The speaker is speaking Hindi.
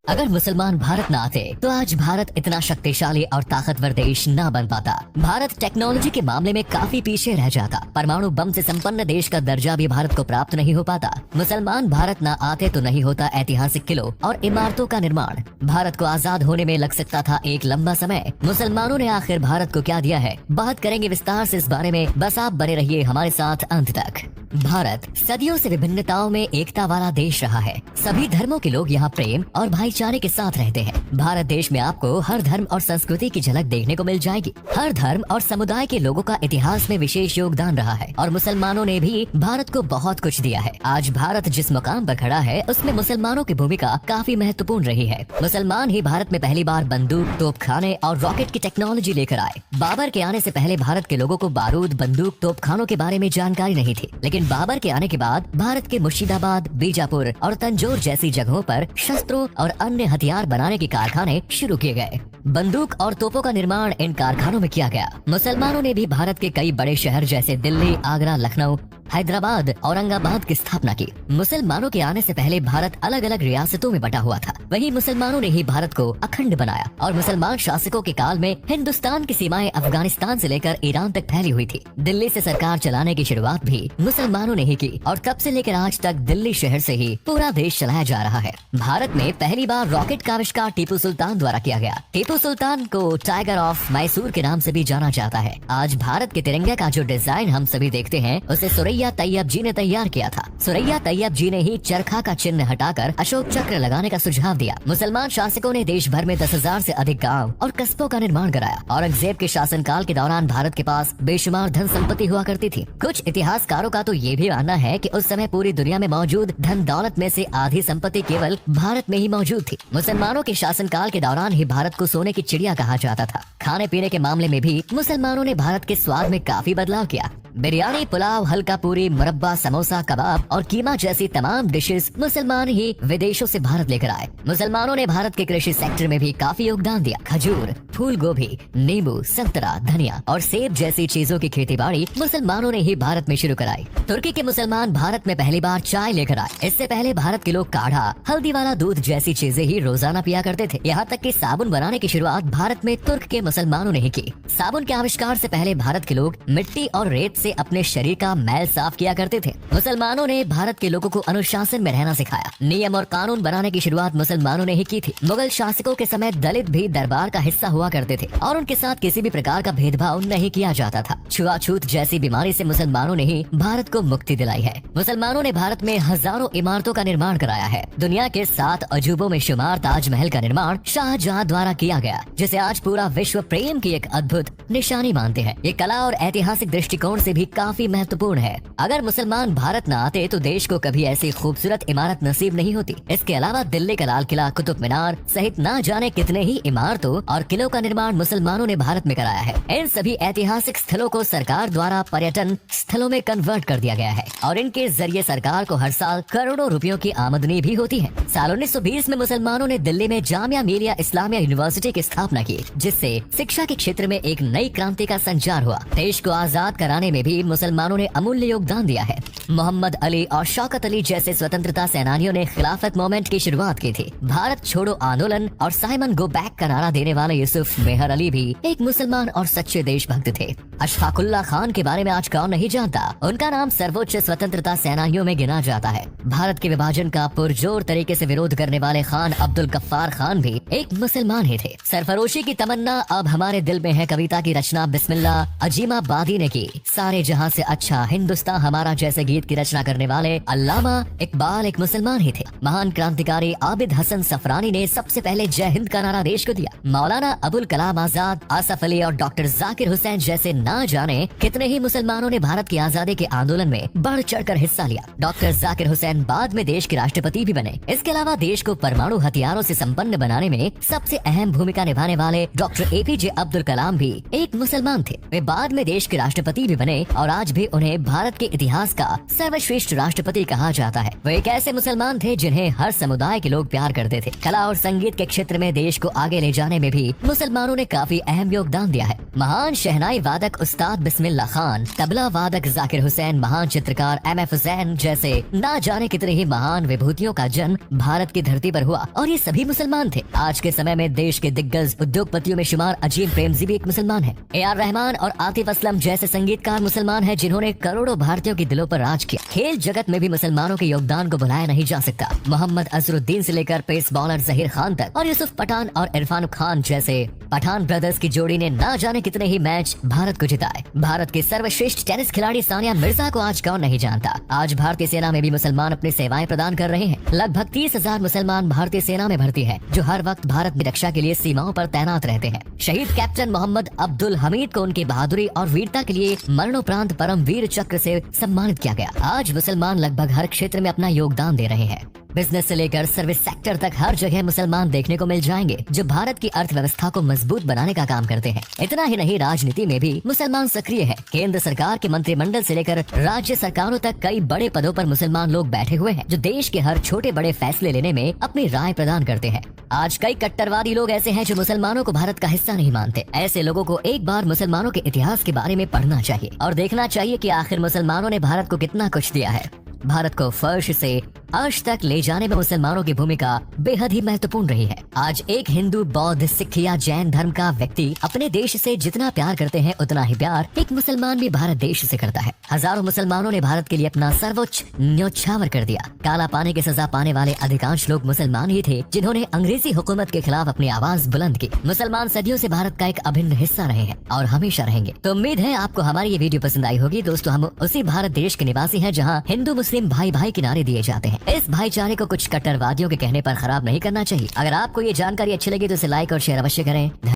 अगर मुसलमान भारत न आते तो आज भारत इतना शक्तिशाली और ताकतवर देश न बन पाता। भारत टेक्नोलॉजी के मामले में काफी पीछे रह जाता। परमाणु बम से संपन्न देश का दर्जा भी भारत को प्राप्त नहीं हो पाता। मुसलमान भारत न आते तो नहीं होता ऐतिहासिक किलों और इमारतों का निर्माण। भारत को आजाद होने में लग सकता था एक लंबा समय। मुसलमानों ने आखिर भारत को क्या दिया है, बात करेंगे विस्तार से इस बारे में। बस आप बने रहिए हमारे साथ अंत तक। भारत सदियों से विभिन्नताओं में एकता वाला देश रहा है। सभी धर्मों के लोग यहाँ प्रेम और भाईचारे के साथ रहते हैं। भारत देश में आपको हर धर्म और संस्कृति की झलक देखने को मिल जाएगी। हर धर्म और समुदाय के लोगों का इतिहास में विशेष योगदान रहा है और मुसलमानों ने भी भारत को बहुत कुछ दिया है। आज भारत जिस मुकाम पर खड़ा है उसमें मुसलमानों की भूमिका काफी महत्वपूर्ण रही है। मुसलमान ही भारत में पहली बार बंदूक, तोपखाने और रॉकेट की टेक्नोलॉजी लेकर आए। बाबर के आने से पहले भारत के लोगों को बारूद, बंदूक, तोपखानों के बारे में जानकारी नहीं थी, लेकिन बाबर के आने के बाद भारत के मुर्शिदाबाद, बीजापुर और तंजौर जैसी जगहों पर शस्त्रों और अन्य हथियार बनाने के कारखाने शुरू किए गए। बंदूक और तोपों का निर्माण इन कारखानों में किया गया। मुसलमानों ने भी भारत के कई बड़े शहर जैसे दिल्ली, आगरा, लखनऊ, हैदराबाद, औरंगाबाद की स्थापना की। मुसलमानों के आने से पहले भारत अलग अलग रियासतों में बटा हुआ था। वहीं मुसलमानों ने ही भारत को अखंड बनाया और मुसलमान शासकों के काल में हिंदुस्तान की सीमाएं अफगानिस्तान से लेकर ईरान तक फैली हुई थी। दिल्ली से सरकार चलाने की शुरुआत भी मुसलमानों ने ही की और तब से लेकर आज तक दिल्ली शहर से ही पूरा देश चलाया जा रहा है। भारत में पहली बार रॉकेट का आविष्कार टीपू सुल्तान द्वारा किया गया। टीपू सुल्तान को टाइगर ऑफ मैसूर के नाम से भी जाना जाता है। आज भारत के तिरंगे का जो डिजाइन हम सभी देखते हैं उसे सुरैया तैयब जी ने तैयार किया था। सुरैया तैयब जी ने ही चरखा का चिन्ह हटाकर अशोक चक्र लगाने का सुझाव दिया। मुसलमान शासकों ने देश भर में 10,000 से अधिक गांव और कस्बों का निर्माण कराया। औरंगजेब के शासनकाल के दौरान भारत के पास बेशुमार धन संपत्ति हुआ करती थी। कुछ इतिहासकारों का तो ये भी मानना है कि उस समय पूरी दुनिया में मौजूद धन दौलत में से आधी संपत्ति केवल भारत में ही मौजूद थी। मुसलमानों के शासनकाल के दौरान ही भारत को सोने की चिड़िया कहा जाता था। खाने पीने के मामले में भी मुसलमानों ने भारत के स्वाद में काफी बदलाव किया। बिरयानी, पुलाव, हल्का पूरी, मुरब्बा, समोसा, कबाब और कीमा जैसी तमाम डिशेस मुसलमान ही विदेशों से भारत लेकर आए। मुसलमानों ने भारत के कृषि सेक्टर में भी काफी योगदान दिया। खजूर, फूल गोभी, नींबू, संतरा, धनिया और सेब जैसी चीजों की खेती बाड़ी मुसलमानों ने ही भारत में शुरू कराई। तुर्की के मुसलमान भारत में पहली बार चाय लेकर आए। इससे पहले भारत के लोग काढ़ा, हल्दी वाला दूध जैसी चीजें ही रोजाना पिया करते थे। यहाँ तक कि साबुन बनाने की शुरुआत भारत में तुर्क के मुसलमानों ने ही की। साबुन के आविष्कार से पहले भारत के लोग मिट्टी और रेत से अपने शरीर का मैल साफ किया करते थे। मुसलमानों ने भारत के लोगों को अनुशासन में रहना सिखाया। नियम और कानून बनाने की शुरुआत मुसलमानों ने ही की थी। मुगल शासकों के समय दलित भी दरबार का हिस्सा हुआ करते थे और उनके साथ किसी भी प्रकार का भेदभाव नहीं किया जाता था। छुआछूत जैसी बीमारी से मुसलमानों ने ही भारत को मुक्ति दिलाई है। मुसलमानों ने भारत में हजारों इमारतों का निर्माण कराया है। दुनिया के 7 अजूबों में शुमार ताजमहल का निर्माण शाहजहां द्वारा किया गया, जिसे आज पूरा विश्व प्रेम की एक अद्भुत निशानी मानते हैं। ये कला और ऐतिहासिक दृष्टिकोण से भी काफी महत्वपूर्ण है। अगर मुसलमान भारत न आते तो देश को कभी ऐसी खूबसूरत इमारत नसीब नहीं होती। इसके अलावा दिल्ली का लाल किला, कुतुब मीनार सहित न जाने कितने ही इमारतों और किलों का निर्माण मुसलमानों ने भारत में कराया है। इन सभी ऐतिहासिक स्थलों को सरकार द्वारा पर्यटन स्थलों में कन्वर्ट कर दिया गया है और इनके जरिए सरकार को हर साल करोड़ों रुपयों की आमदनी भी होती है। साल 1920 में मुसलमानों ने दिल्ली में जामिया मिलिया इस्लामिया यूनिवर्सिटी की स्थापना की, जिससे शिक्षा के क्षेत्र में एक नई क्रांति का संचार हुआ। देश को आजाद कराने में भी मुसलमानों ने अमूल्य योगदान दिया है। मोहम्मद अली और शौकत अली जैसे स्वतंत्रता सेनानियों ने खिलाफत मूवमेंट की शुरुआत की थी। भारत छोड़ो आंदोलन और साइमन गो बैक का नारा देने वाले यूसुफ मेहर अली भी एक मुसलमान और सच्चे देशभक्त थे। अशफाकुल्ला खान के बारे में आज कौन नहीं जानता। उनका नाम सर्वोच्च स्वतंत्रता सेनानियों में गिना जाता है। भारत के विभाजन का पुरजोर तरीके से विरोध करने वाले खान अब्दुल गफ्फार खान भी एक मुसलमान ही थे। सरफरोशी की तमन्ना अब हमारे दिल में है कविता की रचना बिस्मिल्लाह अजीमाबादी ने की। सारे जहां से अच्छा हिंदुस्तान हमारा जैसे गीत की रचना करने वाले अल्लामा इकबाल एक मुसलमान ही थे। महान क्रांतिकारी आबिद हसन सफरानी ने सबसे पहले जय हिंद का नारा देश को दिया। मौलाना अबुल कलाम आजाद, आसफ अली और डॉक्टर जाकिर हुसैन जैसे ना जाने कितने ही मुसलमानों ने भारत की आजादी के आंदोलन में बढ़ चढ़कर हिस्सा लिया। डॉक्टर जाकिर हुसैन बाद में देश के राष्ट्रपति भी बने। इसके अलावा देश को परमाणु हथियारों से संपन्न बनाने में सबसे अहम भूमिका निभाने वाले डॉक्टर APJ अब्दुल कलाम भी एक मुसलमान थे। वे बाद में देश के राष्ट्रपति भी बने और आज भी उन्हें भारत भारत के इतिहास का सर्वश्रेष्ठ राष्ट्रपति कहा जाता है। वे एक ऐसे मुसलमान थे जिन्हें हर समुदाय के लोग प्यार करते थे। कला और संगीत के क्षेत्र में देश को आगे ले जाने में भी मुसलमानों ने काफी अहम योगदान दिया है। महान शहनाई वादक उस्ताद बिस्मिल्लाह खान, तबला वादक जाकिर हुसैन, महान चित्रकार M.F. हुसैन जैसे ना जाने कितने ही महान विभूतियों का जन्म भारत की धरती पर हुआ और ये सभी मुसलमान थे। आज के समय में देश के दिग्गज उद्योगपतियों में शुमार अजीम प्रेमजी भी एक मुसलमान है। A.R. रहमान और आतिफ असलम जैसे संगीतकार मुसलमान हैं जिन्होंने करोड़ों भारतीयों के दिलों पर राज किया। खेल जगत में भी मुसलमानों के योगदान को भुलाया नहीं जा सकता। मोहम्मद अजहरुद्दीन से लेकर पेस बॉलर जहीर खान तक और यूसुफ पठान और इरफान खान जैसे पठान ब्रदर्स की जोड़ी ने ना जाने कितने ही मैच भारत को जिताए। भारत के सर्वश्रेष्ठ टेनिस खिलाड़ी सानिया मिर्जा को आज कौन नहीं जानता। आज भारतीय सेना में भी मुसलमान अपनी सेवाएं प्रदान कर रहे हैं। लगभग 30,000 मुसलमान भारतीय सेना में भर्ती हैं, जो हर वक्त भारत की रक्षा के लिए सीमाओं पर तैनात रहते हैं। शहीद कैप्टन मोहम्मद अब्दुल हमीद को उनकी बहादुरी और वीरता के लिए मरणोपरांत परम वीर चक्र से सम्मानित किया गया। आज मुसलमान लगभग हर क्षेत्र में अपना योगदान दे रहे हैं। बिजनेस से लेकर सर्विस सेक्टर तक हर जगह मुसलमान देखने को मिल जाएंगे, जो भारत की अर्थव्यवस्था को मजबूत बनाने का काम करते हैं। इतना ही नहीं, राजनीति में भी मुसलमान सक्रिय है। केंद्र सरकार के मंत्रिमंडल से लेकर राज्य सरकारों तक कई बड़े पदों पर मुसलमान लोग बैठे हुए हैं, जो देश के हर छोटे बड़े फैसले लेने में अपनी राय प्रदान करते हैं। आज कई कट्टरवादी लोग ऐसे हैं जो मुसलमानों को भारत का हिस्सा नहीं मानते। ऐसे लोगों को एक बार मुसलमानों के इतिहास के बारे में पढ़ना चाहिए और देखना चाहिए कि आखिर मुसलमानों ने भारत को कितना कुछ दिया है। भारत को फर्श से अर्श तक ले जाने में मुसलमानों की भूमिका बेहद ही महत्वपूर्ण रही है। आज एक हिंदू, बौद्ध, सिख या जैन धर्म का व्यक्ति अपने देश से जितना प्यार करते हैं, उतना ही प्यार एक मुसलमान भी भारत देश से करता है। हजारों मुसलमानों ने भारत के लिए अपना सर्वोच्च न्योछावर कर दिया। काला पानी की सजा पाने वाले अधिकांश लोग मुसलमान ही थे, जिन्होंने अंग्रेजी हुकूमत के खिलाफ अपनी आवाज बुलंद की। मुसलमान सदियों से भारत का एक अभिन्न हिस्सा रहे हैं और हमेशा रहेंगे। तो उम्मीद है आपको हमारी ये वीडियो पसंद आई होगी। दोस्तों, हम उसी भारत देश के निवासी हैं जहाँ हिंदू मुस्लिम भाई भाई के नारे दिए जाते हैं। इस भाईचारे को कुछ कट्टरवादियों के कहने पर खराब नहीं करना चाहिए। अगर आपको ये जानकारी अच्छी लगी तो इसे लाइक और शेयर अवश्य करें।